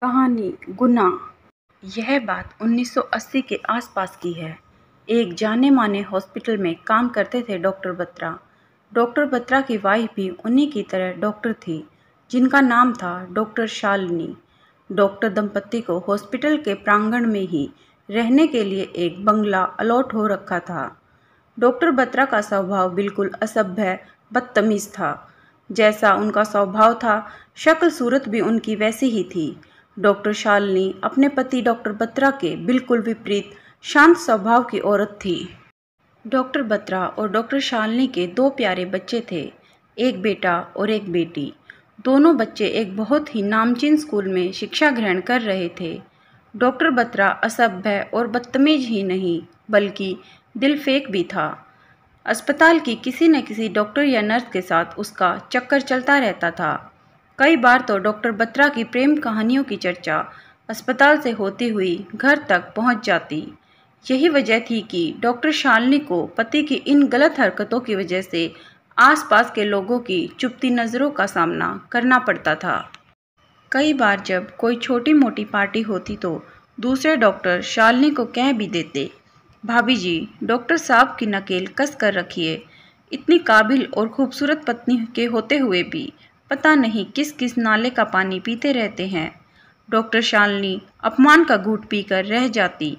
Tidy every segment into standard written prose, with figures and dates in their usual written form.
कहानी गुनाह। यह बात 1980 के आसपास की है। एक जाने माने हॉस्पिटल में काम करते थे डॉक्टर बत्रा। डॉक्टर बत्रा की वाइफ भी उन्हीं की तरह डॉक्टर थी, जिनका नाम था डॉक्टर शालिनी। डॉक्टर दंपति को हॉस्पिटल के प्रांगण में ही रहने के लिए एक बंगला अलॉट हो रखा था। डॉक्टर बत्रा का स्वभाव बिल्कुल असभ्य, बदतमीज था। जैसा उनका स्वभाव था, शक्ल सूरत भी उनकी वैसी ही थी। डॉक्टर शालिनी अपने पति डॉक्टर बत्रा के बिल्कुल विपरीत शांत स्वभाव की औरत थी। डॉक्टर बत्रा और डॉक्टर शालिनी के दो प्यारे बच्चे थे, एक बेटा और एक बेटी। दोनों बच्चे एक बहुत ही नामचीन स्कूल में शिक्षा ग्रहण कर रहे थे। डॉक्टर बत्रा असभ्य और बदतमीज ही नहीं, बल्कि दिलफेक भी था। अस्पताल की किसी न किसी डॉक्टर या नर्स के साथ उसका चक्कर चलता रहता था। कई बार तो डॉक्टर बत्रा की प्रेम कहानियों की चर्चा अस्पताल से होती हुई घर तक पहुंच जाती। यही वजह थी कि डॉक्टर शालिनी को पति की इन गलत हरकतों की वजह से आसपास के लोगों की चुपती नज़रों का सामना करना पड़ता था। कई बार जब कोई छोटी मोटी पार्टी होती तो दूसरे डॉक्टर शालिनी को कह भी देते, भाभी जी, डॉक्टर साहब की नकेल कस कर रखिए। इतनी काबिल और खूबसूरत पत्नी के होते हुए भी पता नहीं किस किस नाले का पानी पीते रहते हैं। डॉक्टर शालिनी अपमान का घूंट पीकर रह जाती।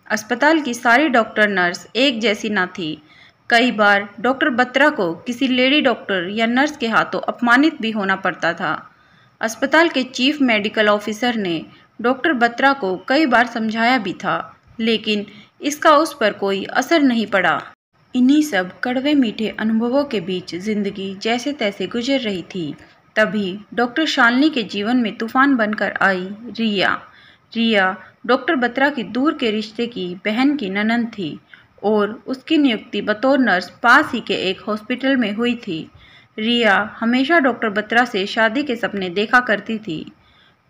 अस्पताल की सारी डॉक्टर नर्स एक जैसी ना थी। कई बार डॉक्टर बत्रा को किसी लेडी डॉक्टर या नर्स के हाथों अपमानित भी होना पड़ता था। अस्पताल के चीफ मेडिकल ऑफिसर ने डॉक्टर बत्रा को कई बार समझाया भी था, लेकिन इसका उस पर कोई असर नहीं पड़ा। इन्हीं सब कड़वे मीठे अनुभवों के बीच जिंदगी जैसे तैसे गुजर रही थी। तभी डॉक्टर शालिनी के जीवन में तूफान बनकर आई रिया। रिया डॉक्टर बत्रा की दूर के रिश्ते की बहन की ननंद थी और उसकी नियुक्ति बतौर नर्स पास ही के एक हॉस्पिटल में हुई थी। रिया हमेशा डॉक्टर बत्रा से शादी के सपने देखा करती थी।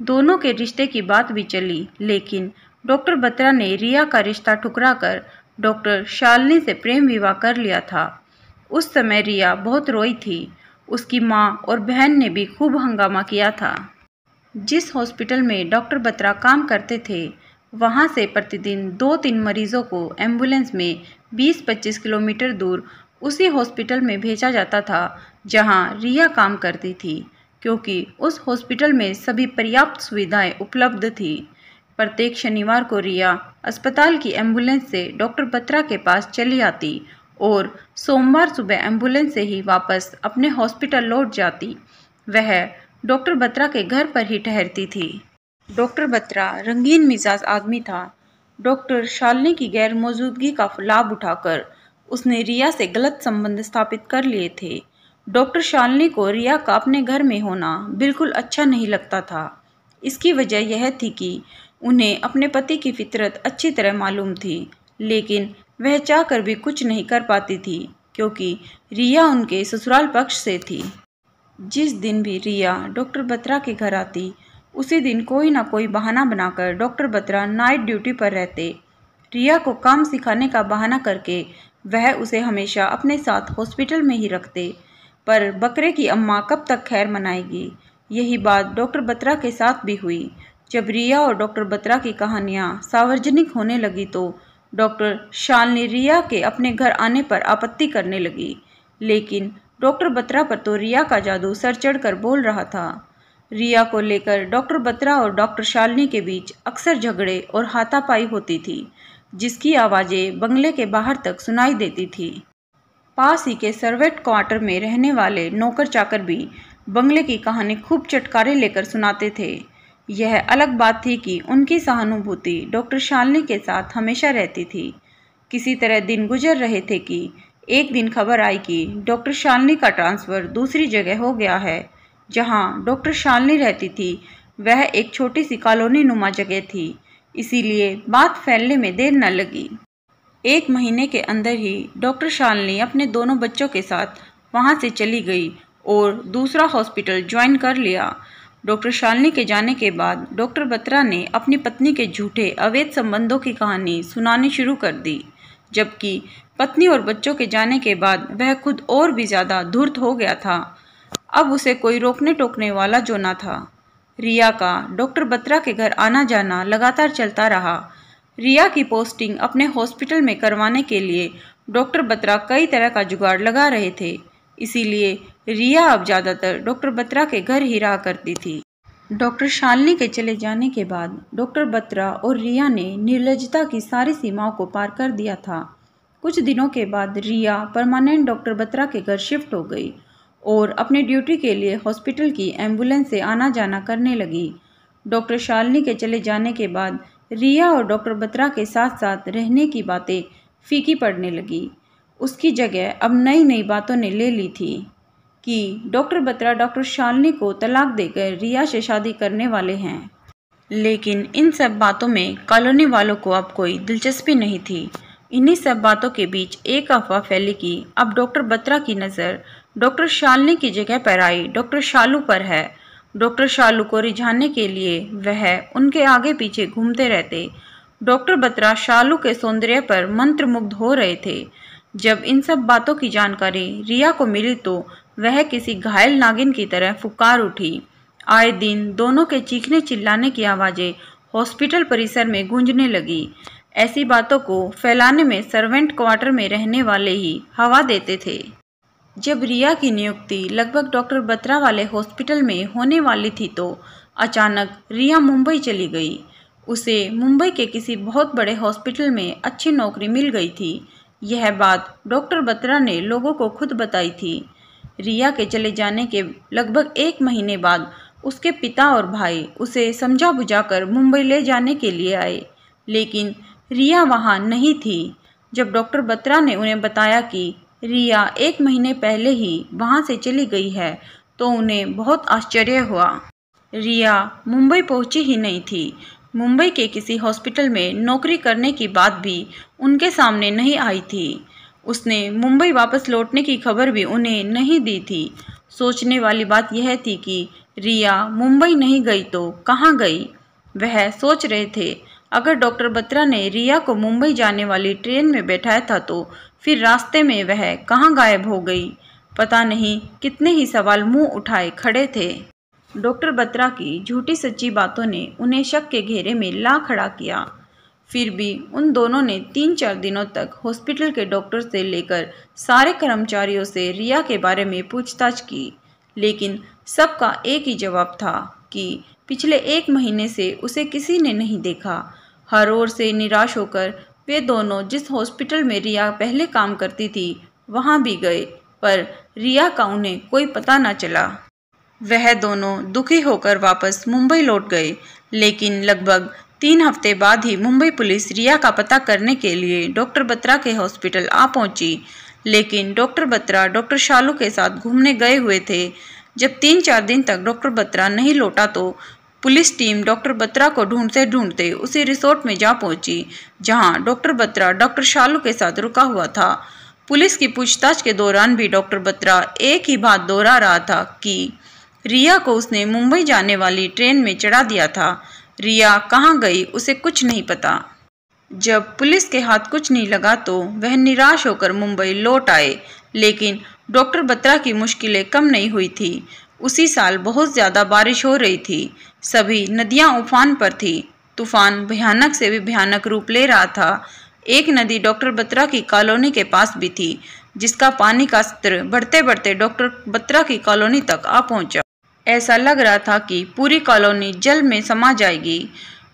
दोनों के रिश्ते की बात भी चली, लेकिन डॉक्टर बत्रा ने रिया का रिश्ता ठुकराकर डॉक्टर शालिनी से प्रेम विवाह कर लिया था। उस समय रिया बहुत रोई थी। उसकी माँ और बहन ने भी खूब हंगामा किया था। जिस हॉस्पिटल में डॉक्टर बत्रा काम करते थे, वहाँ से प्रतिदिन 2-3 मरीजों को एम्बुलेंस में 20-25 किलोमीटर दूर उसी हॉस्पिटल में भेजा जाता था जहाँ रिया काम करती थी, क्योंकि उस हॉस्पिटल में सभी पर्याप्त सुविधाएं उपलब्ध थी। प्रत्येक शनिवार को रिया अस्पताल की एम्बुलेंस से डॉक्टर बत्रा के पास चली आती और सोमवार सुबह एम्बुलेंस से ही वापस अपने हॉस्पिटल लौट जाती। वह डॉक्टर बत्रा के घर पर ही ठहरती थी। डॉक्टर बत्रा रंगीन मिजाज आदमी था। डॉक्टर शालिनी की गैर मौजूदगी का लाभ उठाकर उसने रिया से गलत संबंध स्थापित कर लिए थे। डॉक्टर शालिनी को रिया का अपने घर में होना बिल्कुल अच्छा नहीं लगता था। इसकी वजह यह थी कि उन्हें अपने पति की फितरत अच्छी तरह मालूम थी, लेकिन वह चाहकर भी कुछ नहीं कर पाती थी, क्योंकि रिया उनके ससुराल पक्ष से थी। जिस दिन भी रिया डॉक्टर बत्रा के घर आती, उसी दिन कोई ना कोई बहाना बनाकर डॉक्टर बत्रा नाइट ड्यूटी पर रहते। रिया को काम सिखाने का बहाना करके वह उसे हमेशा अपने साथ हॉस्पिटल में ही रखते। पर बकरे की अम्मा कब तक खैर मनाएगी। यही बात डॉक्टर बत्रा के साथ भी हुई। जब रिया और डॉक्टर बत्रा की कहानियाँ सार्वजनिक होने लगी तो डॉक्टर शालिनी रिया के अपने घर आने पर आपत्ति करने लगी, लेकिन डॉक्टर बत्रा पर तो रिया का जादू सर चढ़कर बोल रहा था। रिया को लेकर डॉक्टर बत्रा और डॉक्टर शालिनी के बीच अक्सर झगड़े और हाथापाई होती थी, जिसकी आवाज़ें बंगले के बाहर तक सुनाई देती थी। पास ही के सर्वेंट क्वार्टर में रहने वाले नौकर चाकर भी बंगले की कहानी खूब चटकारे लेकर सुनाते थे। यह अलग बात थी कि उनकी सहानुभूति डॉक्टर शालिनी के साथ हमेशा रहती थी। किसी तरह दिन गुजर रहे थे कि एक दिन खबर आई कि डॉक्टर शालिनी का ट्रांसफ़र दूसरी जगह हो गया है। जहां डॉक्टर शालिनी रहती थी वह एक छोटी सी कॉलोनी नुमा जगह थी, इसीलिए बात फैलने में देर न लगी। 1 महीने के अंदर ही डॉक्टर शालिनी अपने दोनों बच्चों के साथ वहां से चली गई और दूसरा हॉस्पिटल ज्वाइन कर लिया। डॉक्टर शालिनी के जाने के बाद डॉक्टर बत्रा ने अपनी पत्नी के झूठे अवैध संबंधों की कहानी सुनानी शुरू कर दी, जबकि पत्नी और बच्चों के जाने के बाद वह खुद और भी ज़्यादा धूर्त हो गया था। अब उसे कोई रोकने टोकने वाला जो न था। रिया का डॉक्टर बत्रा के घर आना जाना लगातार चलता रहा। रिया की पोस्टिंग अपने हॉस्पिटल में करवाने के लिए डॉक्टर बत्रा कई तरह का जुगाड़ लगा रहे थे। इसीलिए रिया अब ज़्यादातर डॉक्टर बत्रा के घर ही रहा करती थी। डॉक्टर शालिनी के चले जाने के बाद डॉक्टर बत्रा और रिया ने निर्लज्जता की सारी सीमाओं को पार कर दिया था। कुछ दिनों के बाद रिया परमानेंट डॉक्टर बत्रा के घर शिफ्ट हो गई और अपनी ड्यूटी के लिए हॉस्पिटल की एम्बुलेंस से आना जाना करने लगी। डॉक्टर शालिनी के चले जाने के बाद रिया और डॉक्टर बत्रा के साथ साथ रहने की बातें फीकी पड़ने लगी। उसकी जगह अब नई नई बातों ने ले ली थी कि डॉक्टर बत्रा डॉक्टर शालिनी को तलाक देकर रिया से शादी करने वाले हैं। लेकिन इन सब बातों में कॉलोनी वालों को अब कोई दिलचस्पी नहीं थी। इन्हीं सब बातों के बीच एक अफवाह फैली कि अब डॉक्टर बत्रा की नज़र डॉक्टर शालिनी की जगह पर आई डॉक्टर शालू पर है। डॉक्टर शालू को रिझाने के लिए वह उनके आगे पीछे घूमते रहते। डॉक्टर बत्रा शालू के सौंदर्य पर मंत्रमुग्ध हो रहे थे। जब इन सब बातों की जानकारी रिया को मिली तो वह किसी घायल नागिन की तरह फुकार उठी। आए दिन दोनों के चीखने चिल्लाने की आवाज़ें हॉस्पिटल परिसर में गूंजने लगी। ऐसी बातों को फैलाने में सर्वेंट क्वार्टर में रहने वाले ही हवा देते थे। जब रिया की नियुक्ति लगभग डॉक्टर बत्रा वाले हॉस्पिटल में होने वाली थी तो अचानक रिया मुंबई चली गई। उसे मुंबई के किसी बहुत बड़े हॉस्पिटल में अच्छी नौकरी मिल गई थी। यह बात डॉक्टर बत्रा ने लोगों को खुद बताई थी। रिया के चले जाने के लगभग 1 महीने बाद उसके पिता और भाई उसे समझा बुझाकर मुंबई ले जाने के लिए आए, लेकिन रिया वहाँ नहीं थी। जब डॉक्टर बत्रा ने उन्हें बताया कि रिया 1 महीने पहले ही वहाँ से चली गई है तो उन्हें बहुत आश्चर्य हुआ। रिया मुंबई पहुँची ही नहीं थी। मुंबई के किसी हॉस्पिटल में नौकरी करने की बात भी उनके सामने नहीं आई थी। उसने मुंबई वापस लौटने की खबर भी उन्हें नहीं दी थी। सोचने वाली बात यह थी कि रिया मुंबई नहीं गई तो कहाँ गई। वह सोच रहे थे अगर डॉक्टर बत्रा ने रिया को मुंबई जाने वाली ट्रेन में बैठाया था तो फिर रास्ते में वह कहाँ गायब हो गई। पता नहीं कितने ही सवाल मुंह उठाए खड़े थे। डॉक्टर बत्रा की झूठी सच्ची बातों ने उन्हें शक के घेरे में ला खड़ा किया। फिर भी उन दोनों ने 3-4 दिनों तक हॉस्पिटल के डॉक्टर से लेकर सारे कर्मचारियों से रिया के बारे में पूछताछ की, लेकिन सबका एक ही जवाब था कि पिछले 1 महीने से उसे किसी ने नहीं देखा। हर ओर से निराश होकर वे दोनों जिस हॉस्पिटल में रिया पहले काम करती थी वहाँ भी गए, पर रिया का उन्हें कोई पता न चला। वह दोनों दुखी होकर वापस मुंबई लौट गए, लेकिन लगभग 3 हफ्ते बाद ही मुंबई पुलिस रिया का पता करने के लिए डॉक्टर बत्रा के हॉस्पिटल आ पहुंची। लेकिन डॉक्टर बत्रा डॉक्टर शालू के साथ घूमने गए हुए थे। जब 3-4 दिन तक डॉक्टर बत्रा नहीं लौटा तो पुलिस टीम डॉक्टर बत्रा को ढूंढते ढूंढते उसी रिसोर्ट में जा पहुंची जहां डॉक्टर बत्रा डॉक्टर शालू के साथ रुका हुआ था। पुलिस की पूछताछ के दौरान भी डॉक्टर बत्रा एक ही बात दोहरा रहा था कि रिया को उसने मुंबई जाने वाली ट्रेन में चढ़ा दिया था। रिया कहाँ गई उसे कुछ नहीं पता। जब पुलिस के हाथ कुछ नहीं लगा तो वह निराश होकर मुंबई लौट आए, लेकिन डॉक्टर बत्रा की मुश्किलें कम नहीं हुई थी। उसी साल बहुत ज़्यादा बारिश हो रही थी। सभी नदियाँ उफान पर थी। तूफान भयानक से भी भयानक रूप ले रहा था। एक नदी डॉक्टर बत्रा की कॉलोनी के पास भी थी, जिसका पानी का स्तर बढ़ते बढ़ते डॉक्टर बत्रा की कॉलोनी तक आ पहुंचा। ऐसा लग रहा था कि पूरी कॉलोनी जल में समा जाएगी।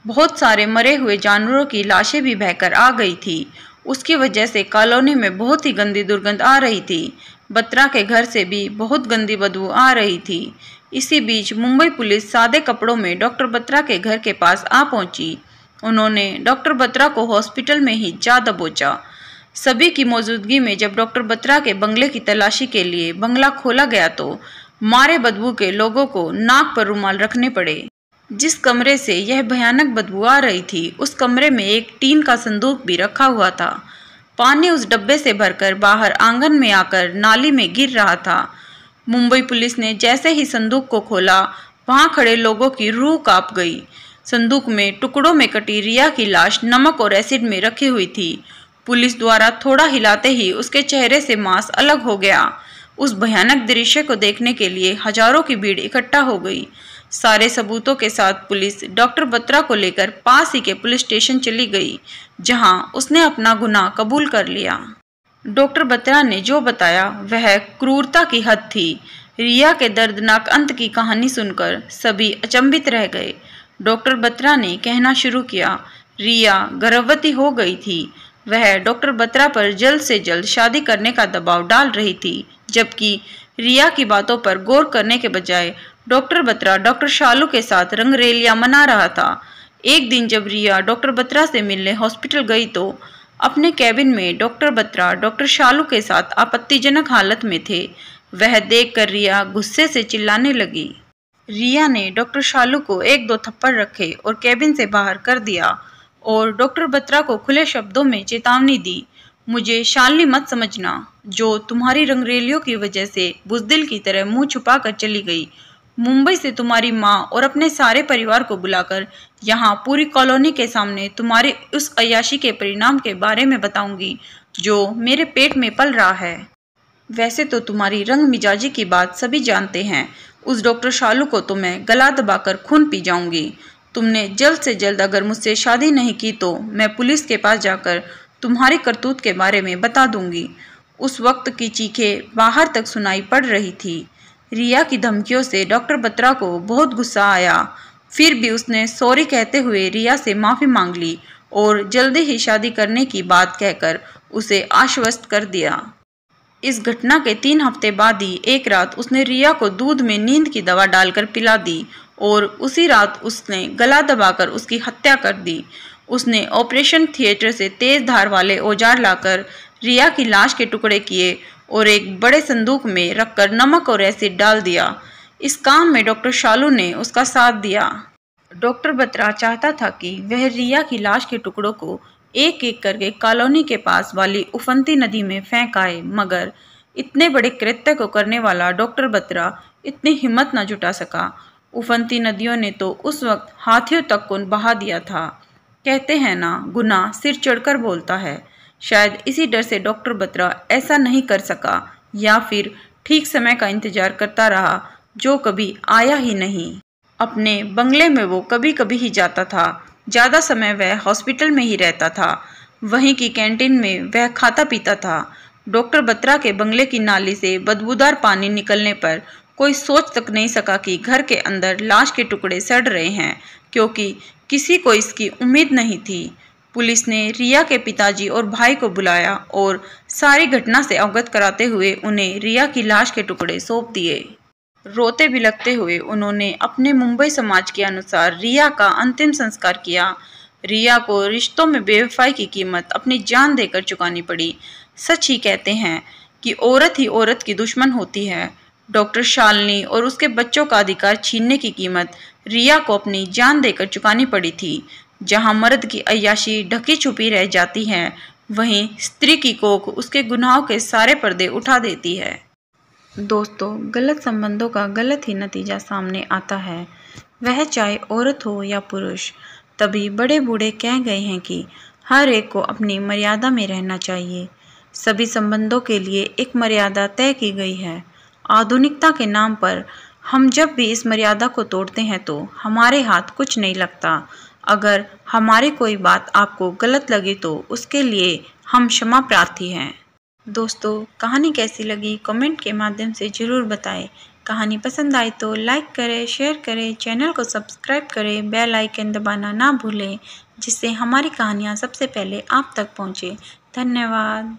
बहुत सारे मरे हुए जानवरों की लाशें भी बहकर आ गई थी। उसकी वजह से कॉलोनी में बहुत ही गंदी दुर्गंध आ रही थी। बत्रा के घर से भी बहुत गंदी बदबू आ रही थी। इसी बीच मुंबई पुलिस सादे कपड़ों में डॉक्टर बत्रा के घर के पास आ पहुंची। उन्होंने डॉक्टर बत्रा को हॉस्पिटल में ही जा दबोचा। सभी की मौजूदगी में जब डॉक्टर बत्रा के बंगले की तलाशी के लिए बंगला खोला गया तो मारे बदबू के लोगों को नाक पर रुमाल रखने पड़े। जिस कमरे से यह भयानक बदबू आ रही थी उस कमरे में एक टीन का संदूक भी रखा हुआ था। पानी उस डब्बे से भरकर बाहर आंगन में आकर नाली में गिर रहा था। मुंबई पुलिस ने जैसे ही संदूक को खोला, वहां खड़े लोगों की रूह कांप गई। संदूक में टुकड़ों में कटी रिया की लाश नमक और एसिड में रखी हुई थी। पुलिस द्वारा थोड़ा हिलाते ही उसके चेहरे से मांस अलग हो गया। उस भयानक दृश्य को देखने के लिए हजारों की भीड़ इकट्ठा हो गई। सारे सबूतों के साथ पुलिस डॉक्टर बत्रा को लेकर पास ही के पुलिस स्टेशन चली गई, जहां उसने अपना गुनाह कबूल कर लिया। डॉक्टर बत्रा ने जो बताया वह क्रूरता की हद थी। रिया के दर्दनाक अंत की कहानी सुनकर सभी अचंभित रह गए। डॉक्टर बत्रा ने कहना शुरू किया, रिया गर्भवती हो गई थी। वह डॉक्टर बत्रा पर जल्द से जल्द शादी करने का दबाव डाल रही थी, जबकि रिया की बातों पर गौर करने के बजाय डॉक्टर बत्रा डॉक्टर शालू के साथ रंगरेलियां मना रहा था। एक दिन जब रिया डॉक्टर बत्रा से मिलने हॉस्पिटल गई तो अपने कैबिन में डॉक्टर बत्रा डॉक्टर शालू के साथ आपत्तिजनक हालत में थे। वह देखकर रिया गुस्से से चिल्लाने लगी। रिया ने डॉक्टर शालू को 1-2 थप्पड़ रखे और कैबिन से बाहर कर दिया और डॉक्टर बत्रा को खुले शब्दों में चेतावनी दी, मुझे शालिनी मत समझना, जो तुम्हारी रंगरेलियों की वजह से बुज़दिल की तरह मुंह छुपा कर चली गई। मुंबई से तुम्हारी माँ और अपने सारे परिवार को बुलाकर यहाँ पूरी कॉलोनी के सामने तुम्हारे उस अय्याशी के परिणाम के बारे में बताऊंगी जो मेरे पेट में पल रहा है। वैसे तो तुम्हारी रंग मिजाजी की बात सभी जानते हैं। उस डॉक्टर शालू को तो मैं गला दबाकर खून पी जाऊंगी। तुमने जल्द से जल्द अगर मुझसे शादी नहीं की तो मैं पुलिस के पास जाकर तुम्हारी करतूत के बारे में बता दूंगी। उस वक्त की चीखें बाहर तक सुनाई पड़ रही थी। रिया की धमकियों से डॉक्टर बत्रा को बहुत गुस्सा आया। फिर भी उसने सॉरी कहते हुए रिया से माफ़ी मांग ली और जल्दी ही शादी करने की बात कहकर उसे आश्वस्त कर दिया। इस घटना के 3 हफ्ते बाद ही एक रात उसने रिया को दूध में नींद की दवा डालकर पिला दी और उसी रात उसने गला दबाकर उसकी हत्या कर दी। उसने ऑपरेशन थिएटर से तेज धार वाले औजार लाकर रिया की लाश के टुकड़े किए और एक बड़े संदूक में रखकर नमक और एसिड डाल दिया। इस काम में डॉक्टर शालू ने उसका साथ दिया। डॉक्टर बत्रा चाहता था कि वह रिया की लाश के टुकड़ों को एक एक करके कॉलोनी के पास वाली उफनती नदी में फेंक आए, मगर इतने बड़े कृत्य को करने वाला डॉक्टर बत्रा इतनी हिम्मत न जुटा सका। उफनती नदियों ने तो उस वक्त हाथियों तक को बहा दिया था। कहते हैं ना, गुनाह सिर चढ़कर बोलता है। शायद इसी डर से डॉक्टर बत्रा ऐसा नहीं कर सका, या फिर ठीक समय का इंतजार करता रहा जो कभी आया ही नहीं। अपने बंगले में वो कभी कभी ही जाता था। ज़्यादा समय वह हॉस्पिटल में ही रहता था। वहीं की कैंटीन में वह खाता पीता था। डॉक्टर बत्रा के बंगले की नाली से बदबूदार पानी निकलने पर कोई सोच तक नहीं सका कि घर के अंदर लाश के टुकड़े सड़ रहे हैं, क्योंकि किसी को इसकी उम्मीद नहीं थी। पुलिस ने रिया के पिताजी और भाई को बुलाया और सारी घटना से अवगत कराते हुए उन्हें रिया की लाश के टुकड़े सौंप दिए। रोते बिलखते हुए उन्होंने अपने मुंबई समाज के अनुसार रिया का अंतिम संस्कार किया। रिया को रिश्तों में बेवफाई की कीमत अपनी जान देकर चुकानी पड़ी। सच ही कहते हैं कि औरत ही औरत की दुश्मन होती है। डॉक्टर शालिनी और उसके बच्चों का अधिकार छीनने की कीमत रिया को अपनी जान देकर चुकानी पड़ी थी। जहां मर्द की अय्याशी ढकी छुपी रह जाती है, वहीं स्त्री की कोख उसके गुनाहों के सारे पर्दे उठा देती है। दोस्तों, गलत संबंधों का गलत ही नतीजा सामने आता है, वह चाहे औरत हो या पुरुष। तभी बड़े बूढ़े कह गए हैं कि हर एक को अपनी मर्यादा में रहना चाहिए। सभी संबंधों के लिए एक मर्यादा तय की गई है। आधुनिकता के नाम पर हम जब भी इस मर्यादा को तोड़ते हैं तो हमारे हाथ कुछ नहीं लगता। अगर हमारी कोई बात आपको गलत लगी तो उसके लिए हम क्षमा प्रार्थी हैं। दोस्तों, कहानी कैसी लगी कमेंट के माध्यम से ज़रूर बताएं। कहानी पसंद आई तो लाइक करें, शेयर करें, चैनल को सब्सक्राइब करें, बेल आइकन दबाना ना भूलें, जिससे हमारी कहानियाँ सबसे पहले आप तक पहुँचे। धन्यवाद।